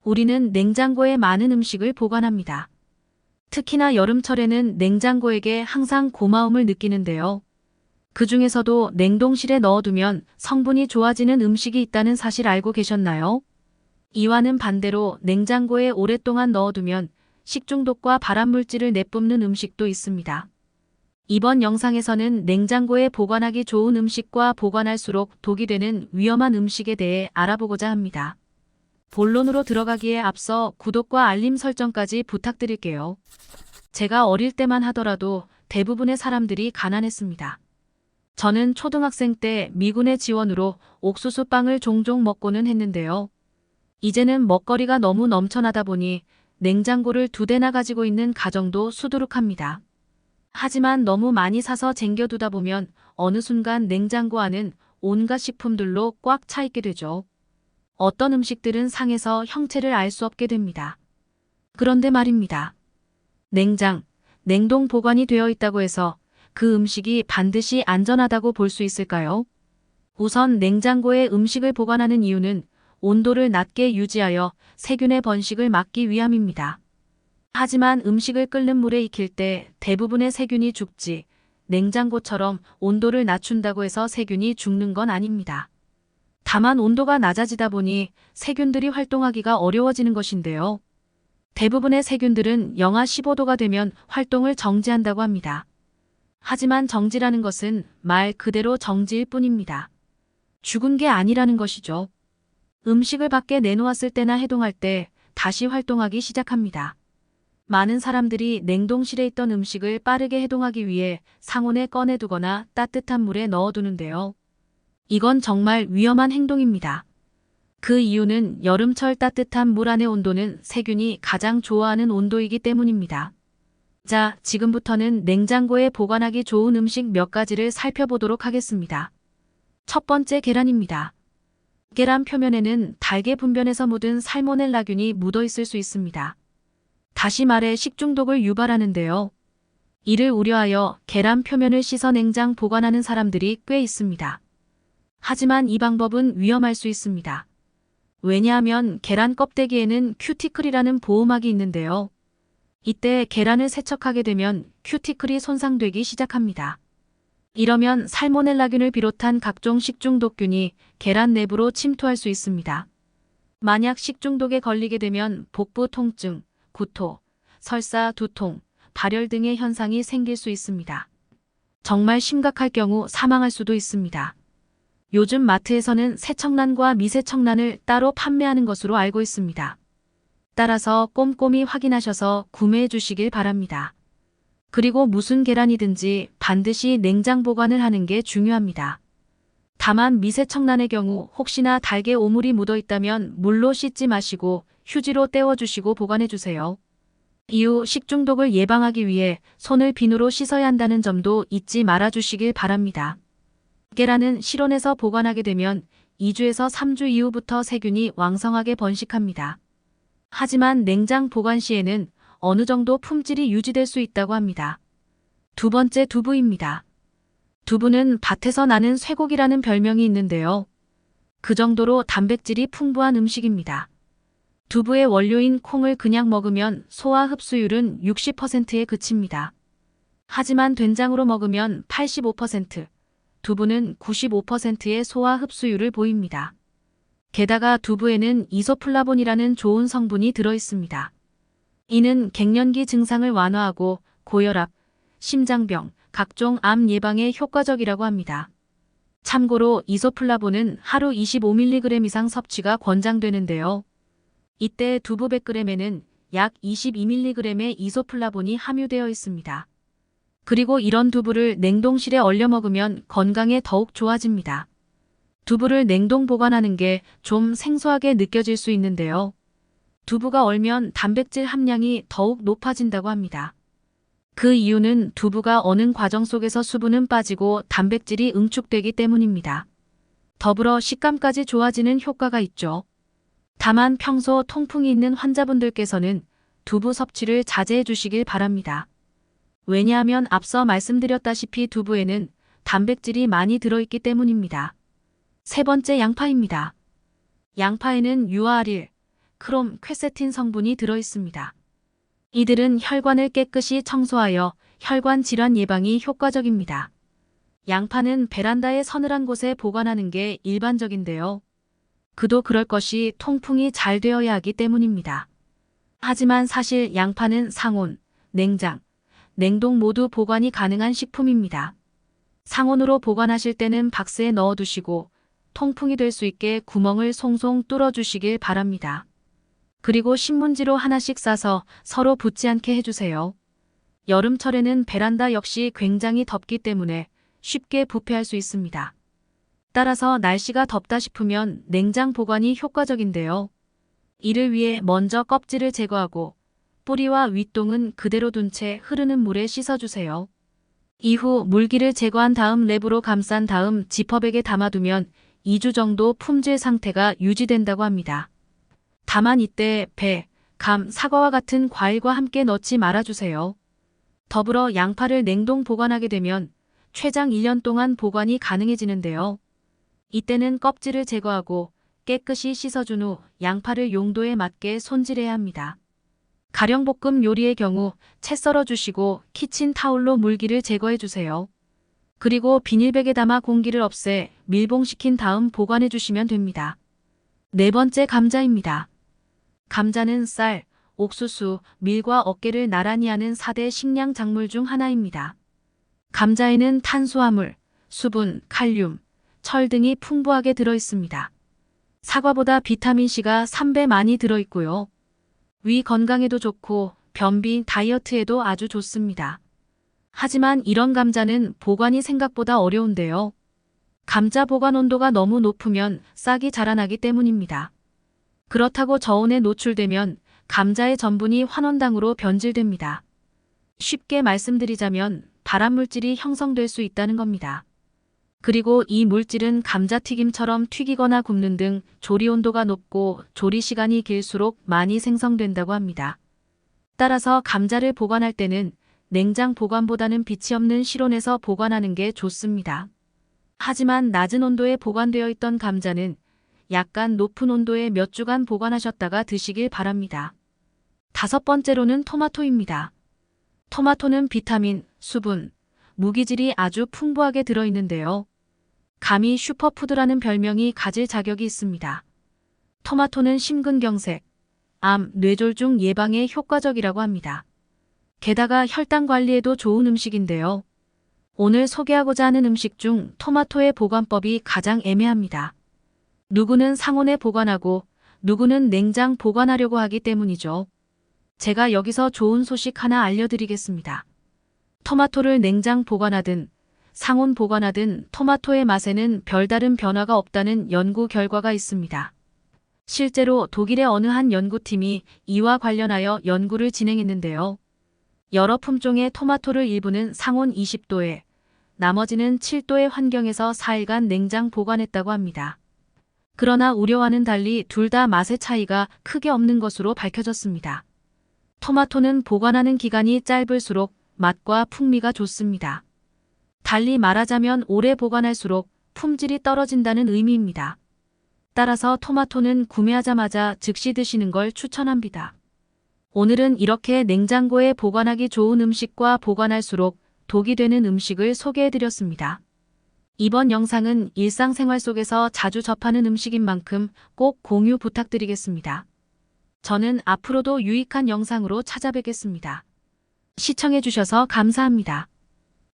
우리는 냉장고에 많은 음식을 보관합니다. 특히나 여름철에는 냉장고에게 항상 고마움을 느끼는데요. 그 중에서도 냉동실에 넣어두면 성분이 좋아지는 음식이 있다는 사실 알고 계셨나요? 이와는 반대로 냉장고에 오랫동안 넣어두면 식중독과 발암물질을 내뿜는 음식도 있습니다. 이번 영상에서는 냉장고에 보관하기 좋은 음식과 보관할수록 독이 되는 위험한 음식에 대해 알아보고자 합니다. 본론으로 들어가기에 앞서 구독과 알림 설정까지 부탁드릴게요. 제가 어릴 때만 하더라도 대부분의 사람들이 가난했습니다. 저는 초등학생 때 미군의 지원으로 옥수수빵을 종종 먹고는 했는데요. 이제는 먹거리가 너무 넘쳐나다 보니 냉장고를 2대나 가지고 있는 가정도 수두룩합니다. 하지만 너무 많이 사서 쟁겨두다 보면 어느 순간 냉장고 안은 온갖 식품들로 꽉 차 있게 되죠. 어떤 음식들은 상해서 형체를 알 수 없게 됩니다. 그런데 말입니다. 냉동 보관이 되어 있다고 해서 그 음식이 반드시 안전하다고 볼 수 있을까요? 우선 냉장고에 음식을 보관하는 이유는 온도를 낮게 유지하여 세균의 번식을 막기 위함입니다. 하지만 음식을 끓는 물에 익힐 때 대부분의 세균이 죽지, 냉장고처럼 온도를 낮춘다고 해서 세균이 죽는 건 아닙니다. 다만 온도가 낮아지다 보니 세균들이 활동하기가 어려워지는 것인데요. 대부분의 세균들은 영하 15도가 되면 활동을 정지한다고 합니다. 하지만 정지라는 것은 말 그대로 정지일 뿐입니다. 죽은 게 아니라는 것이죠. 음식을 밖에 내놓았을 때나 해동할 때 다시 활동하기 시작합니다. 많은 사람들이 냉동실에 있던 음식을 빠르게 해동하기 위해 상온에 꺼내두거나 따뜻한 물에 넣어두는데요. 이건 정말 위험한 행동입니다. 그 이유는 여름철 따뜻한 물 안의 온도는 세균이 가장 좋아하는 온도이기 때문입니다. 자, 지금부터는 냉장고에 보관하기 좋은 음식 몇 가지를 살펴보도록 하겠습니다. 첫 번째, 계란입니다. 계란 표면에는 달걀 분변에서 묻은 살모넬라균이 묻어 있을 수 있습니다. 다시 말해 식중독을 유발하는데요. 이를 우려하여 계란 표면을 씻어 냉장 보관하는 사람들이 꽤 있습니다. 하지만 이 방법은 위험할 수 있습니다. 왜냐하면 계란 껍데기에는 큐티클이라는 보호막이 있는데요. 이때 계란을 세척하게 되면 큐티클이 손상되기 시작합니다. 이러면 살모넬라균을 비롯한 각종 식중독균이 계란 내부로 침투할 수 있습니다. 만약 식중독에 걸리게 되면 복부 통증, 구토, 설사, 두통, 발열 등의 현상이 생길 수 있습니다. 정말 심각할 경우 사망할 수도 있습니다. 요즘 마트에서는 세척란과 미세척란을 따로 판매하는 것으로 알고 있습니다. 따라서 꼼꼼히 확인하셔서 구매해 주시길 바랍니다. 그리고 무슨 계란이든지 반드시 냉장 보관을 하는 게 중요합니다. 다만 미세척란의 경우 혹시나 달걀 오물이 묻어 있다면 물로 씻지 마시고 휴지로 떼어주시고 보관해주세요. 이후 식중독을 예방하기 위해 손을 비누로 씻어야 한다는 점도 잊지 말아주시길 바랍니다. 계란은 실온에서 보관하게 되면 2주에서 3주 이후부터 세균이 왕성하게 번식합니다. 하지만 냉장 보관 시에는 어느 정도 품질이 유지될 수 있다고 합니다. 두 번째, 두부입니다. 두부는 밭에서 나는 쇠고기라는 별명이 있는데요. 그 정도로 단백질이 풍부한 음식입니다. 두부의 원료인 콩을 그냥 먹으면 소화 흡수율은 60%에 그칩니다. 하지만 된장으로 먹으면 85%, 두부는 95%의 소화 흡수율을 보입니다. 게다가 두부에는 이소플라본이라는 좋은 성분이 들어 있습니다. 이는 갱년기 증상을 완화하고 고혈압, 심장병, 각종 암 예방에 효과적이라고 합니다. 참고로 이소플라본은 하루 25mg 이상 섭취가 권장되는데요. 이때 두부 100g에는 약 22mg의 이소플라본이 함유되어 있습니다. 그리고 이런 두부를 냉동실에 얼려 먹으면 건강에 더욱 좋아집니다. 두부를 냉동 보관하는 게 좀 생소하게 느껴질 수 있는데요. 두부가 얼면 단백질 함량이 더욱 높아진다고 합니다. 그 이유는 두부가 어는 과정 속에서 수분은 빠지고 단백질이 응축되기 때문입니다. 더불어 식감까지 좋아지는 효과가 있죠. 다만 평소 통풍이 있는 환자분들께서는 두부 섭취를 자제해 주시길 바랍니다. 왜냐하면 앞서 말씀드렸다시피 두부에는 단백질이 많이 들어있기 때문입니다. 세 번째, 양파입니다. 양파에는 유아알일, 크롬, 퀘세틴 성분이 들어있습니다. 이들은 혈관을 깨끗이 청소하여 혈관 질환 예방이 효과적입니다. 양파는 베란다의 서늘한 곳에 보관하는 게 일반적인데요. 그도 그럴 것이 통풍이 잘 되어야 하기 때문입니다. 하지만 사실 양파는 상온, 냉장, 냉동 모두 보관이 가능한 식품입니다. 상온으로 보관하실 때는 박스에 넣어두시고 통풍이 될 수 있게 구멍을 송송 뚫어주시길 바랍니다. 그리고 신문지로 하나씩 싸서 서로 붙지 않게 해주세요. 여름철에는 베란다 역시 굉장히 덥기 때문에 쉽게 부패할 수 있습니다. 따라서 날씨가 덥다 싶으면 냉장 보관이 효과적인데요. 이를 위해 먼저 껍질을 제거하고 뿌리와 윗동은 그대로 둔 채 흐르는 물에 씻어주세요. 이후 물기를 제거한 다음 랩으로 감싼 다음 지퍼백에 담아두면 2주 정도 품질 상태가 유지된다고 합니다. 다만 이때 배, 감, 사과와 같은 과일과 함께 넣지 말아주세요. 더불어 양파를 냉동 보관하게 되면 최장 1년 동안 보관이 가능해지는데요. 이때는 껍질을 제거하고 깨끗이 씻어준 후 양파를 용도에 맞게 손질해야 합니다. 가령볶음 요리의 경우 채 썰어주시고 키친타올로 물기를 제거해주세요. 그리고 비닐백에 담아 공기를 없애 밀봉시킨 다음 보관해주시면 됩니다. 네 번째, 감자입니다. 감자는 쌀, 옥수수, 밀과 어깨를 나란히 하는 4대 식량 작물 중 하나입니다. 감자에는 탄수화물, 수분, 칼륨, 철 등이 풍부하게 들어있습니다. 사과보다 비타민C가 3배 많이 들어있고요. 위 건강에도 좋고 변비, 다이어트에도 아주 좋습니다. 하지만 이런 감자는 보관이 생각보다 어려운데요. 감자 보관 온도가 너무 높으면 싹이 자라나기 때문입니다. 그렇다고 저온에 노출되면 감자의 전분이 환원당으로 변질됩니다. 쉽게 말씀드리자면 발암물질이 형성될 수 있다는 겁니다. 그리고 이 물질은 감자튀김처럼 튀기거나 굽는 등 조리 온도가 높고 조리 시간이 길수록 많이 생성된다고 합니다. 따라서 감자를 보관할 때는 냉장 보관보다는 빛이 없는 실온에서 보관하는 게 좋습니다. 하지만 낮은 온도에 보관되어 있던 감자는 약간 높은 온도에 몇 주간 보관하셨다가 드시길 바랍니다. 다섯 번째로는 토마토입니다. 토마토는 비타민, 수분, 무기질이 아주 풍부하게 들어있는데요. 감히 슈퍼푸드라는 별명이 가질 자격이 있습니다. 토마토는 심근경색, 암, 뇌졸중 예방에 효과적이라고 합니다. 게다가 혈당 관리에도 좋은 음식인데요. 오늘 소개하고자 하는 음식 중 토마토의 보관법이 가장 애매합니다. 누구는 상온에 보관하고 누구는 냉장 보관하려고 하기 때문이죠. 제가 여기서 좋은 소식 하나 알려드리겠습니다. 토마토를 냉장 보관하든 상온 보관하든 토마토의 맛에는 별다른 변화가 없다는 연구 결과가 있습니다. 실제로 독일의 어느 한 연구팀이 이와 관련하여 연구를 진행했는데요. 여러 품종의 토마토를 일부는 상온 20도에 나머지는 7도의 환경에서 4일간 냉장 보관했다고 합니다. 그러나 우려와는 달리 둘 다 맛의 차이가 크게 없는 것으로 밝혀졌습니다. 토마토는 보관하는 기간이 짧을수록 맛과 풍미가 좋습니다. 달리 말하자면 오래 보관할수록 품질이 떨어진다는 의미입니다. 따라서 토마토는 구매하자마자 즉시 드시는 걸 추천합니다. 오늘은 이렇게 냉장고에 보관하기 좋은 음식과 보관할수록 독이 되는 음식을 소개해드렸습니다. 이번 영상은 일상생활 속에서 자주 접하는 음식인 만큼 꼭 공유 부탁드리겠습니다. 저는 앞으로도 유익한 영상으로 찾아뵙겠습니다. 시청해주셔서 감사합니다.